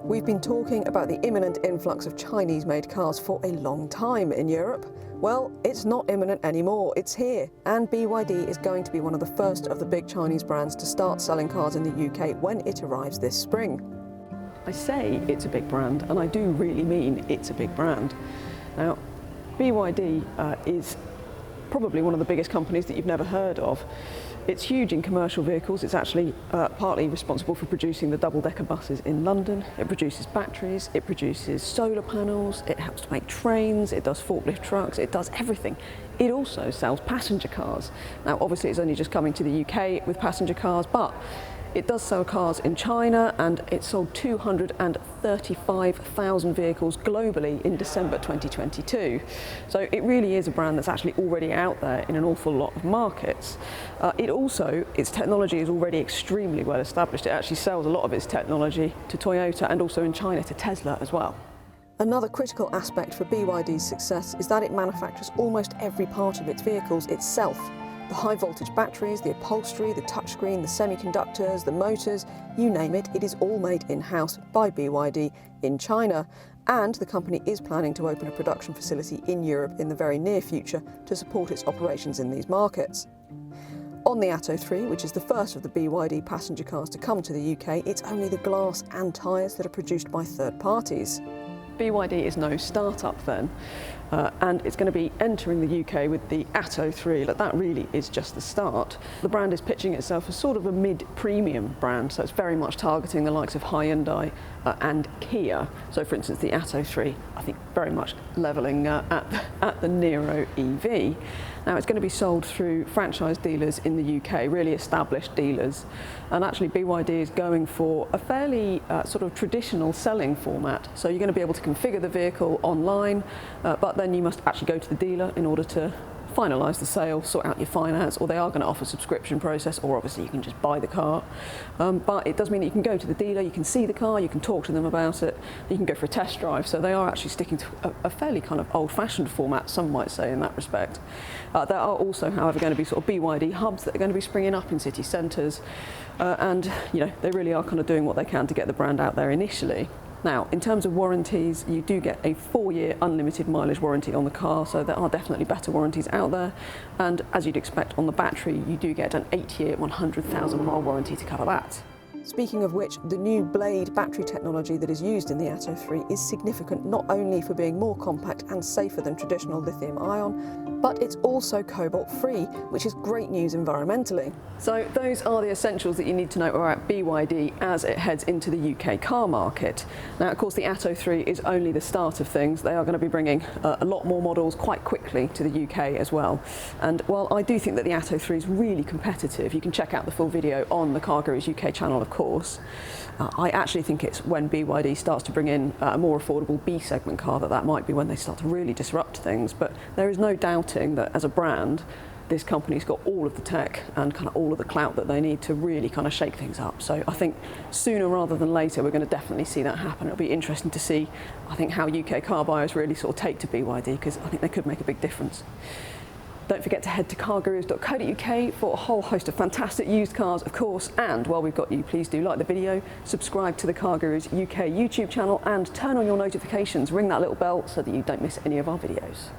We've been talking about the imminent influx of Chinese-made cars for a long time in Europe. Well, it's not imminent anymore, it's here. And BYD is going to be one of the first of the big Chinese brands to start selling cars in the UK when it arrives this spring. I say it's a big brand, and I do really mean it's a big brand. Now, BYD is probably one of the biggest companies that you've never heard of. It's huge in commercial vehicles. It's actually partly responsible for producing the double-decker buses in London. It produces batteries, it produces solar panels, it helps to make trains, it does forklift trucks, it does everything. It also sells passenger cars. Now, obviously it's only just coming to the UK with passenger cars, but it does sell cars in China, and it sold 235,000 vehicles globally in December 2022. So it really is a brand that's actually already out there in an awful lot of markets. Its technology is already extremely well established. It actually sells a lot of its technology to Toyota and also in China to Tesla as well. Another critical aspect for BYD's success is that it manufactures almost every part of its vehicles itself. The high voltage batteries, the upholstery, the touchscreen, the semiconductors, the motors, you name it, it is all made in-house by BYD in China. And the company is planning to open a production facility in Europe in the very near future to support its operations in these markets. On the Atto 3, which is the first of the BYD passenger cars to come to the UK, it's only the glass and tyres that are produced by third parties. BYD is no start-up then, and it's going to be entering the UK with the Atto 3. That really is just the start. The brand is pitching itself as sort of a mid-premium brand, so it's very much targeting the likes of Hyundai and Kia. So for instance, the Atto 3, I think very much levelling at the Nero EV. Now, it's going to be sold through franchise dealers in the UK, really established dealers. And actually BYD is going for a fairly sort of traditional selling format. So you're going to be able to configure the vehicle online, but then you must actually go to the dealer in order to finalise the sale, sort out your finance, or they are going to offer a subscription process, or obviously you can just buy the car. But it does mean that you can go to the dealer, you can see the car, you can talk to them about it, you can go for a test drive. So they are actually sticking to a fairly kind of old-fashioned format, some might say, in that respect. There are also, however, going to be sort of BYD hubs that are going to be springing up in city centres, and you know, they really are kind of doing what they can to get the brand out there initially. Now, in terms of warranties, you do get a 4-year unlimited mileage warranty on the car, so there are definitely better warranties out there. And as you'd expect on the battery, you do get an 8-year, 100,000 mile warranty to cover that. Speaking of which, the new Blade battery technology that is used in the Atto 3 is significant not only for being more compact and safer than traditional lithium-ion, but it's also cobalt-free, which is great news environmentally. So those are the essentials that you need to know about BYD as it heads into the UK car market. Now, of course, the Atto 3 is only the start of things. They are going to be bringing a lot more models quite quickly to the UK as well. And while I do think that the Atto 3 is really competitive, you can check out the full video on the Car Guru's UK channel, of course. I actually think it's when BYD starts to bring in a more affordable B-segment car that might be when they start to really disrupt things. But there is no doubting that as a brand, this company's got all of the tech and kind of all of the clout that they need to really kind of shake things up. So I think sooner rather than later, we're going to definitely see that happen. It'll be interesting to see, I think, how UK car buyers really sort of take to BYD, because I think they could make a big difference. Don't forget to head to cargurus.co.uk for a whole host of fantastic used cars, of course. And while we've got you, please do like the video, subscribe to the Car Gurus UK YouTube channel, and turn on your notifications. Ring that little bell so that you don't miss any of our videos.